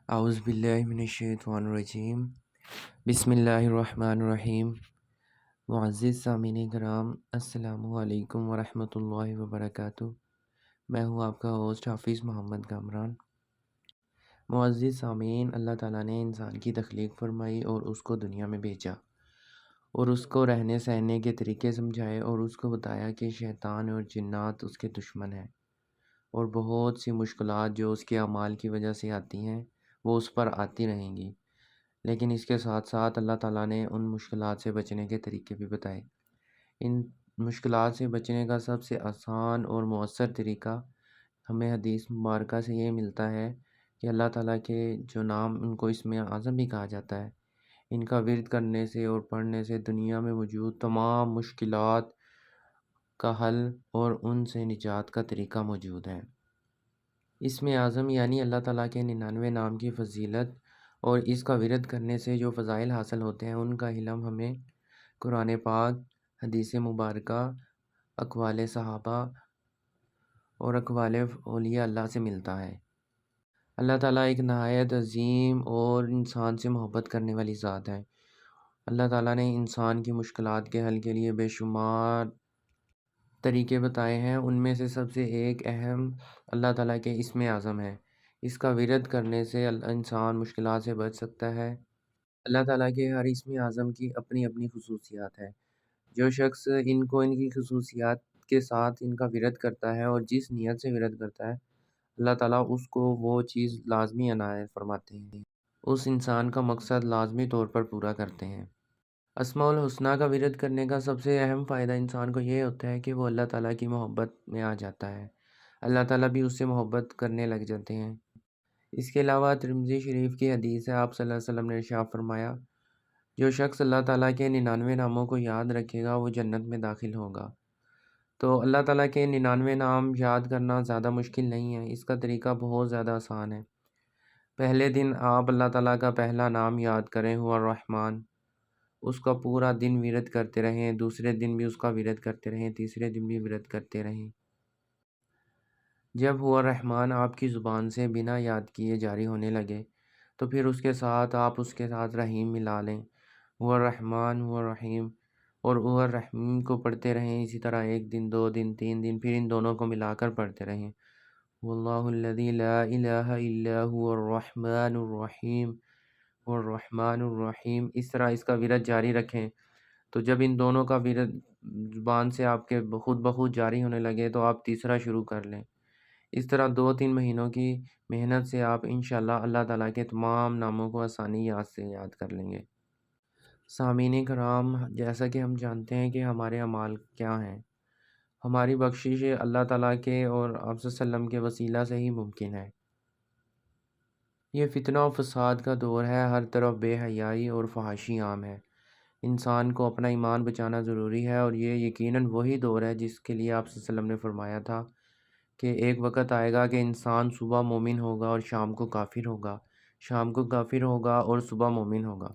اعوذ باللہ من الشیطان الرجیم بسم اللہ الرحمن الرحیم۔ معزز سامعین کرام، السلام علیکم ورحمۃ اللہ وبرکاتہ۔ میں ہوں آپ کا ہوسٹ حافظ محمد کامران۔ معزز سامعین، اللہ تعالیٰ نے انسان کی تخلیق فرمائی اور اس کو دنیا میں بھیجا اور اس کو رہنے سہنے کے طریقے سمجھائے اور اس کو بتایا کہ شیطان اور جنات اس کے دشمن ہیں اور بہت سی مشکلات جو اس کے اعمال کی وجہ سے آتی ہیں وہ اس پر آتی رہیں گی، لیکن اس کے ساتھ ساتھ اللہ تعالیٰ نے ان مشکلات سے بچنے کے طریقے بھی بتائے۔ ان مشکلات سے بچنے کا سب سے آسان اور مؤثر طریقہ ہمیں حدیث مبارکہ سے یہ ملتا ہے کہ اللہ تعالیٰ کے جو نام، ان کو اسم اعظم بھی کہا جاتا ہے، ان کا ورد کرنے سے اور پڑھنے سے دنیا میں موجود تمام مشکلات کا حل اور ان سے نجات کا طریقہ موجود ہے۔ اسم اعظم یعنی اللہ تعالیٰ کے 99 نام کی فضیلت اور اس کا ورد کرنے سے جو فضائل حاصل ہوتے ہیں ان کا علم ہمیں قرآن پاک، حدیث مبارکہ، اقوال صحابہ اور اقوال اولیاء اللہ سے ملتا ہے۔ اللہ تعالیٰ ایک نہایت عظیم اور انسان سے محبت کرنے والی ذات ہے۔ اللہ تعالیٰ نے انسان کی مشکلات کے حل کے لیے بے شمار طریقے بتائے ہیں، ان میں سے سب سے ایک اہم اللہ تعالیٰ کے اسم اعظم ہے۔ اس کا ورد کرنے سے انسان مشکلات سے بچ سکتا ہے۔ اللہ تعالیٰ کے ہر اسم اعظم کی اپنی اپنی خصوصیات ہے۔ جو شخص ان کی خصوصیات کے ساتھ ان کا ورد کرتا ہے اور جس نیت سے ورد کرتا ہے، اللہ تعالیٰ اس کو وہ چیز لازمی عنایت فرماتے ہیں، اس انسان کا مقصد لازمی طور پر پورا کرتے ہیں۔ اسماء الحسنہ کا ورد کرنے کا سب سے اہم فائدہ انسان کو یہ ہوتا ہے کہ وہ اللہ تعالیٰ کی محبت میں آ جاتا ہے، اللہ تعالیٰ بھی اس سے محبت کرنے لگ جاتے ہیں۔ اس کے علاوہ ترمذی شریف کی حدیث ہے، آپ صلی اللہ علیہ وسلم نے ارشاد فرمایا، جو شخص اللہ تعالیٰ کے 99 ناموں کو یاد رکھے گا وہ جنت میں داخل ہوگا۔ تو اللہ تعالیٰ کے 99 نام یاد کرنا زیادہ مشکل نہیں ہے، اس کا طریقہ بہت زیادہ آسان ہے۔ پہلے دن آپ اللہ تعالیٰ کا پہلا نام یاد کریں، ہوا الرحمن، اس کا پورا دن ورد کرتے رہیں، دوسرے دن بھی اس کا ورد کرتے رہیں، تیسرے دن بھی ورد کرتے رہیں۔ جب ہوا الرحمن آپ کی زبان سے بنا یاد کیے جاری ہونے لگے تو پھر اس کے ساتھ آپ اس کے ساتھ رحیم ملا لیں، ہوا الرحمن ہوا الرحیم، اور ہوا الرحیم کو پڑھتے رہیں، اسی طرح 1 دن 2 دن 3 دن، پھر ان دونوں کو ملا کر پڑھتے رہیں، واللہ الذی لا الہ الا هو الرحمن الرحیم والرحمن الرحیم۔ اس طرح اس کا ورد جاری رکھیں، تو جب ان دونوں کا ورد زبان سے آپ کے خود بخود جاری ہونے لگے تو آپ تیسرا شروع کر لیں۔ اس طرح 2-3 مہینوں کی محنت سے آپ انشاءاللہ اللہ تعالیٰ کے تمام ناموں کو آسانی سے یاد کر لیں گے۔ سامعین کرام، جیسا کہ ہم جانتے ہیں کہ ہمارے اعمال کیا ہیں، ہماری بخشش اللہ تعالیٰ کے اور آپ صلی اللہ علیہ وسلم کے وسیلہ سے ہی ممکن ہے۔ یہ فتنہ و فساد کا دور ہے، ہر طرف بے حیائی اور فحاشی عام ہے۔ انسان کو اپنا ایمان بچانا ضروری ہے، اور یہ یقیناً وہی دور ہے جس کے لیے آپ صلی اللہ علیہ وسلم نے فرمایا تھا کہ ایک وقت آئے گا کہ انسان صبح مومن ہوگا اور شام کو کافر ہوگا، شام کو کافر ہوگا اور صبح مومن ہوگا۔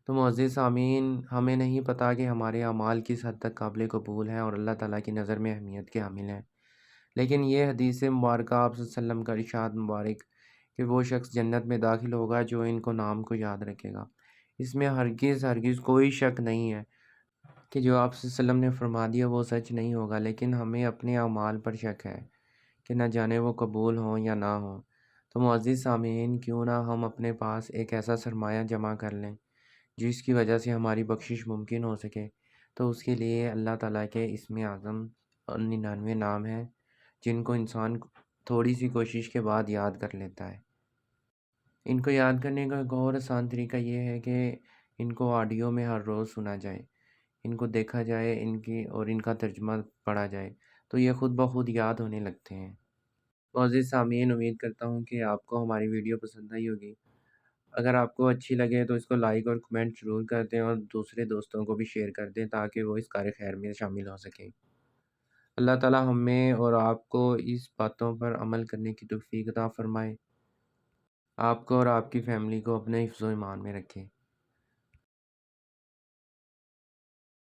تو معزز سامعین، ہمیں نہیں پتہ کہ ہمارے اعمال کس حد تک قابل قبول ہیں اور اللہ تعالیٰ کی نظر میں اہمیت کے حامل ہیں، لیکن یہ حدیث مبارکہ آپ صلی اللہ علیہ وسلم کا ارشاد مبارک کہ وہ شخص جنت میں داخل ہوگا جو ان کو نام کو یاد رکھے گا، اس میں ہرگز کوئی شک نہیں ہے کہ جو آپ صلی اللہ علیہ وسلم نے فرما دیا وہ سچ نہیں ہوگا، لیکن ہمیں اپنے اعمال پر شک ہے کہ نہ جانے وہ قبول ہوں یا نہ ہوں۔ تو معزز سامعین، کیوں نہ ہم اپنے پاس ایک ایسا سرمایہ جمع کر لیں جس کی وجہ سے ہماری بخشش ممکن ہو سکے۔ تو اس کے لیے اللہ تعالیٰ کے اسم اعظم 99 نام ہیں جن کو انسان تھوڑی سی کوشش کے بعد یاد کر لیتا ہے۔ ان کو یاد کرنے کا ایک اور آسان طریقہ یہ ہے کہ ان کو آڈیو میں ہر روز سنا جائے، ان کو دیکھا جائے، ان کا ترجمہ پڑھا جائے، تو یہ خود بخود یاد ہونے لگتے ہیں۔ معزز سامعین، امید کرتا ہوں کہ آپ کو ہماری ویڈیو پسند آئی ہوگی۔ اگر آپ کو اچھی لگے تو اس کو لائک اور کمنٹ ضرور کر دیں اور دوسرے دوستوں کو بھی شیئر کر دیں تاکہ وہ اس کار خیر میں شامل ہو سکیں۔ اللہ تعالیٰ ہمیں اور آپ کو اس باتوں پر عمل کرنے کی توفیق عطا فرمائے، آپ کو اور آپ کی فیملی کو اپنے حفظ و ایمان میں رکھے۔